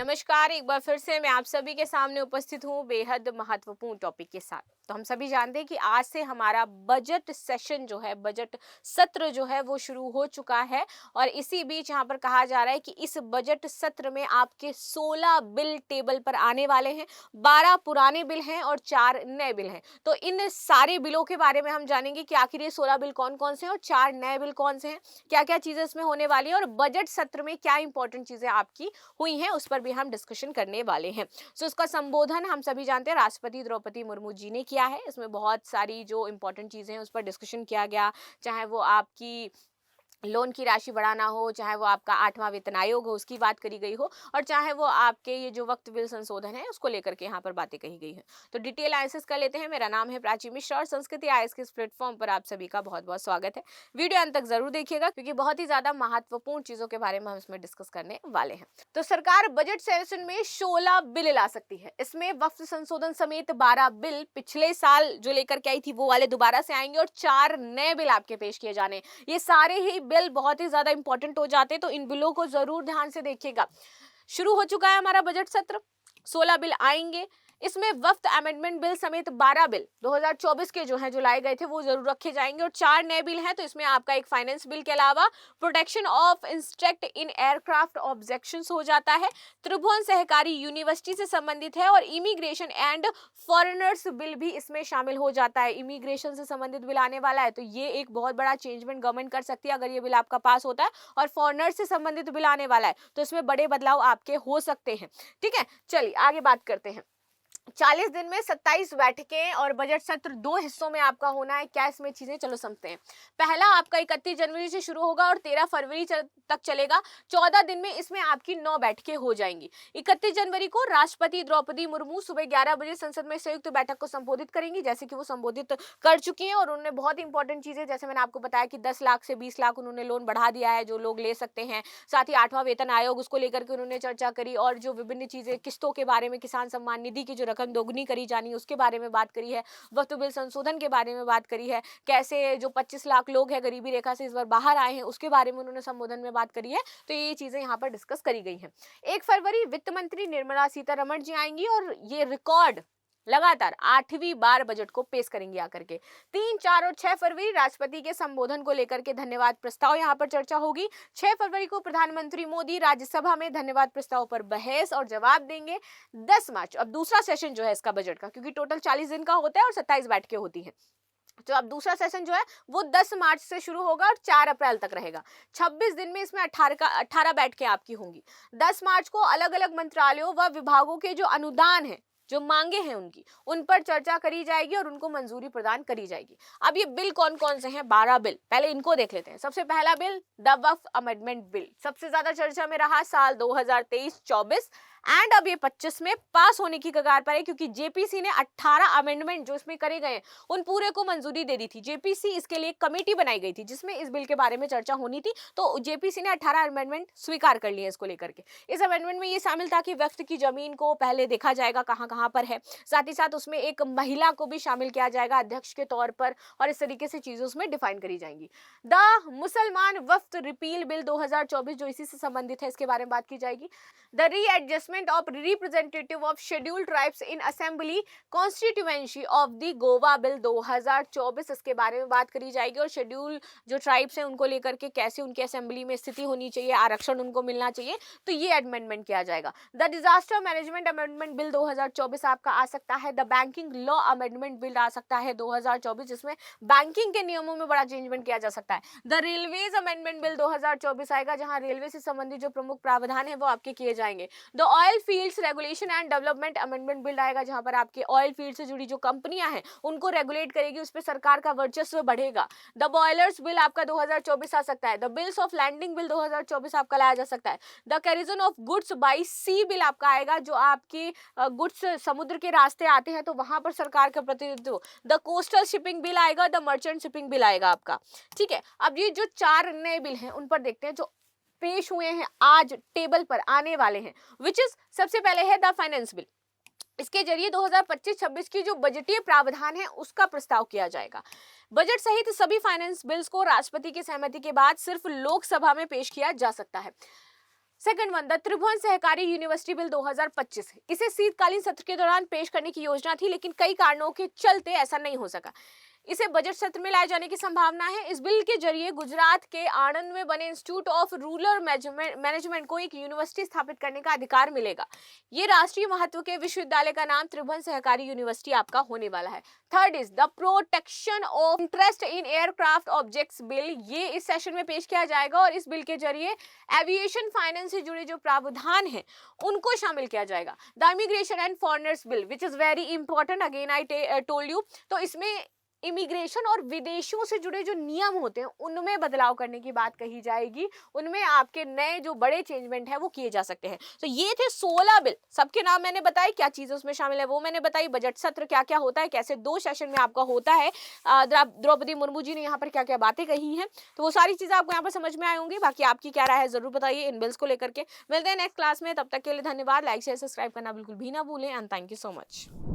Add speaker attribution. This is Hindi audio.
Speaker 1: नमस्कार। एक बार फिर से मैं आप सभी के सामने उपस्थित हूँ बेहद महत्वपूर्ण टॉपिक के साथ। तो हम सभी जानते हैं कि आज से हमारा बजट सेशन जो है, बजट सत्र जो है वो शुरू हो चुका है। और इसी बीच यहाँ पर कहा जा रहा है कि इस बजट सत्र में आपके 16 बिल टेबल पर आने वाले हैं। 12 पुराने बिल हैं और 4 नए बिल हैं। तो इन सारे बिलों के बारे में हम जानेंगे कि आखिर ये 16 बिल कौन कौन से हैं और 4 नए बिल कौन से हैं, क्या क्या चीजें इसमें होने वाली है और बजट सत्र में क्या इंपॉर्टेंट चीजें आपकी हुई हैं उस पर भी हम डिस्कशन करने वाले हैं। सो इसका संबोधन हम सभी जानते हैं राष्ट्रपति द्रौपदी मुर्मू जी ने किया है। इसमें बहुत सारी जो इंपॉर्टेंट चीजें हैं उस पर डिस्कशन किया गया, चाहे वो आपकी लोन की राशि बढ़ाना हो, चाहे वो आपका 8वां वेतन आयोग हो उसकी बात करी गई हो, और चाहे वो आपके ये जो वक्त बिल संशोधन है उसको लेकर के यहाँ पर बातें कही गई हैं। तो डिटेल एनालिसिस कर लेते हैं। मेरा नाम है प्राची मिश्रा और संस्कृति आईएएस के इस प्लेटफॉर्म पर आप सभी का बहुत बहुत स्वागत है। वीडियो अंत तक जरूर देखिएगा क्योंकि बहुत ही ज्यादा महत्वपूर्ण चीजों के बारे में हम इसमें डिस्कस करने वाले हैं। तो सरकार बजट सेशन में 16 बिल ला सकती है। इसमें वक्त संशोधन समेत 12 बिल पिछले साल जो लेकर के आई थी वो वाले दोबारा से आएंगे और 4 नए बिल आपके पेश किए जाने। ये सारे ही बिल बहुत ही ज्यादा इंपॉर्टेंट हो जाते हैं, तो इन बिलों को जरूर ध्यान से देखिएगा। शुरू हो चुका है हमारा बजट सत्र, 16 बिल आएंगे। इसमें वक्त अमेंडमेंट बिल समेत 12 बिल 2024 के जो हैं जो लाए गए थे वो जरूर रखे जाएंगे और 4 नए बिल हैं। तो इसमें आपका एक फाइनेंस बिल के अलावा protection of instruct in aircraft objections हो जाता है, त्रिभुवन सहकारी यूनिवर्सिटी से संबंधित है, और इमिग्रेशन एंड फॉरेनर्स बिल भी इसमें शामिल हो जाता है। इमिग्रेशन से संबंधित बिल आने वाला है, तो ये एक बहुत बड़ा चेंजमेंट गवर्नमेंट कर सकती है अगर ये बिल आपका पास होता है। और फॉरेनर्स से संबंधित बिल आने वाला है तो इसमें बड़े बदलाव आपके हो सकते हैं। ठीक है, चलिए आगे बात करते हैं। 40 दिन में 27 बैठकें और बजट सत्र 2 हिस्सों में आपका होना है। क्या इसमें चीजें, चलो समझते हैं। पहला आपका 31 जनवरी से शुरू होगा और 13 फरवरी तक चलेगा। 14 दिन में इसमें आपकी 9 बैठकें हो जाएंगी। 31 जनवरी को राष्ट्रपति द्रौपदी मुर्मू सुबह 11 बजे संसद में संयुक्त बैठक को संबोधित करेंगी, जैसे कि वो संबोधित कर चुकी हैं। और उन्होंने बहुत इंपॉर्टेंट चीजें, जैसे मैंने आपको बताया कि 10 लाख से 20 लाख उन्होंने लोन बढ़ा दिया है जो लोग ले सकते हैं। साथ ही 8वां वेतन आयोग उसको लेकर के उन्होंने चर्चा करी, और जो विभिन्न चीजें किस्तों के बारे में, किसान सम्मान निधि की जो रकम दोगुनी करी जानी उसके बारे में बात करी है, वक्त बिल संशोधन के बारे में बात करी है, कैसे जो 25 लाख लोग हैं गरीबी रेखा से इस बार बाहर आए हैं उसके बारे में उन्होंने संबोधन में बात करी है। तो ये चीजें यहाँ पर डिस्कस करी गई हैं। 1 फरवरी वित्त मंत्री निर्मला सीतारमण जी आएंगी और ये रिकॉर्ड लगातार 8वीं बार बजट को पेश करेंगे आकर के। 3, 4 और 6 फरवरी राष्ट्रपति के संबोधन को लेकर के धन्यवाद प्रस्ताव यहाँ पर चर्चा होगी। 6 फरवरी को प्रधानमंत्री मोदी राज्यसभा में धन्यवाद प्रस्ताव पर बहस और जवाब देंगे। 10 मार्च अब दूसरा सेशन जो है इसका बजट का, क्योंकि टोटल 40 दिन का होता है और 27 बैठकें होती हैं, तो अब दूसरा सेशन जो है वो 10 मार्च से शुरू होगा और 4 अप्रैल तक रहेगा। 26 दिन में इसमें 18 बैठकें आपकी होंगी। 10 मार्च को अलग अलग मंत्रालयों व विभागों के जो अनुदान है, जो मांगे हैं उनकी, उन पर चर्चा करी जाएगी और उनको मंजूरी प्रदान करी जाएगी। अब ये बिल कौन कौन से हैं? 12 बिल, पहले इनको देख लेते हैं। सबसे पहला bill the Waqf amendment bill, सबसे ज्यादा चर्चा में रहा साल 2023-24 एंड अब ये 25 में पास होने की कगार पर है, क्योंकि जेपीसी ने 18 अमेंडमेंट जो इसमें करे गए उन पूरे को मंजूरी दे दी थी। जेपीसी इसके लिए एक कमेटी बनाई गई थी जिसमें इस बिल के बारे में चर्चा होनी थी, तो जेपीसी ने 18 अमेंडमेंट स्वीकार कर लिए इसको लेकर के। इस अमेंडमेंट में ये शामिल था कि वक्फ की जमीन को पहले देखा जाएगा कहां कहां पर है, साथ ही साथ उसमें एक महिला को भी शामिल किया जाएगा अध्यक्ष के तौर पर, और इस तरीके से चीजें उसमें डिफाइन करी जाएंगी। द मुसलमान वक्फ रिपील बिल 2024 जो इसी से संबंधित है, इसके बारे में बात की जाएगी। The readjustment of representative of scheduled tribes in assembly constituency of the Goa bill 2024, इसके बारे में बात करी जाएगी। और शेड्यूल जो ट्राइब्स हैं उनको लेकर के कैसे उनकी असेंबली में स्थिति होनी चाहिए, आरक्षण उनको मिलना चाहिए, तो ये अमेंडमेंट किया जाएगा। The disaster management amendment bill 2024 आपका आ सकता है। The banking law amendment bill आ सकता है 2024, जिसमें बैंकिंग के नियमों में बड़ा चेंजमेंट किया जा सकता है। द रेलवेज अमेंडमेंट बिल 2024 आएगा, जहां रेलवे से संबंधित जो प्रमुख प्रावधान है वो आपके किए जाएंगे। The oil fields regulation and development amendment bill आएगा, जहां पर आपके ऑयल फील्ड से जुड़ी जो कंपनियां हैं उनको रेगुलेट करेगी, उस पर सरकार का वर्चस्व बढ़ेगा। द बॉयलर्स बिल आपका 2024 आ सकता है। The bills of lading bill 2024 आपका लाया जा सकता है। The carriage of goods by sea bill आपका आएगा, जो आपके गुड्स समुद्र के रास्ते आते हैं तो वहां पर सरकार का प्रतिनिधित्व। द कोस्टल शिपिंग बिल आएगा। द मर्चेंट शिपिंग बिल आएगा आपका। ठीक है, अब ये जो 4 नए बिल हैं उन पर देखते हैं जो पेश हुए हैं, आज टेबल पर आने वाले हैं, विच इज सबसे पहले है द फाइनेंस बिल। इसके जरिए 2025-26 की जो बजटीय प्रावधान है उसका प्रस्ताव किया जाएगा। बजट सहित सभी फाइनेंस बिल्स को राष्ट्रपति की सहमति के बाद सिर्फ लोकसभा में पेश किया जा सकता है। सेकंड वन, द त्रिभुवन सहकारी यूनिवर्सिटी बिल 2025। इसे शीतकालीन सत्र के दौरान पेश करने की योजना थी, लेकिन कई कारणों के चलते ऐसा नहीं हो सका। इसे बजट सत्र में लाए जाने की संभावना है। इस बिल के जरिए गुजरात के आणंद में बने इंस्टीट्यूट ऑफ रूरल मैनेजमेंट को एक यूनिवर्सिटी स्थापित करने का अधिकार मिलेगा। ये राष्ट्रीय महत्व के विश्वविद्यालय का नाम त्रिभुवन सहकारी यूनिवर्सिटी आपका होने वाला है। Third is the protection of interest in aircraft objects bill. ये इस सेशन में पेश किया जाएगा और इस बिल के जरिए एविएशन फाइनेंस से जुड़े जो प्रावधान हैं उनको शामिल किया जाएगा। The immigration and foreigners bill which is very important, again I told you. तो इसमें इमिग्रेशन और विदेशियों से जुड़े जो नियम होते हैं उनमें बदलाव करने की बात कही जाएगी। उनमें आपके नए जो बड़े चेंजमेंट है वो किए जा सकते हैं। तो ये थे 16 बिल, सबके नाम मैंने बताई, क्या चीजें उसमें शामिल है वो मैंने बताई, बजट सत्र क्या क्या होता है, कैसे 2 सेशन में आपका होता है, द्रौपदी मुर्मू जी ने यहाँ पर क्या क्या बातें कही हैं, तो वो सारी चीजें आपको यहाँ पर समझ में आई होंगी। बाकी आपकी क्या राय है जरूर बताइए इन बिल्स को लेकर के। मिलते हैं नेक्स्ट क्लास में, तब तक के लिए धन्यवाद। लाइक शेयर सब्सक्राइब करना बिल्कुल भी ना भूलें and thank you so much.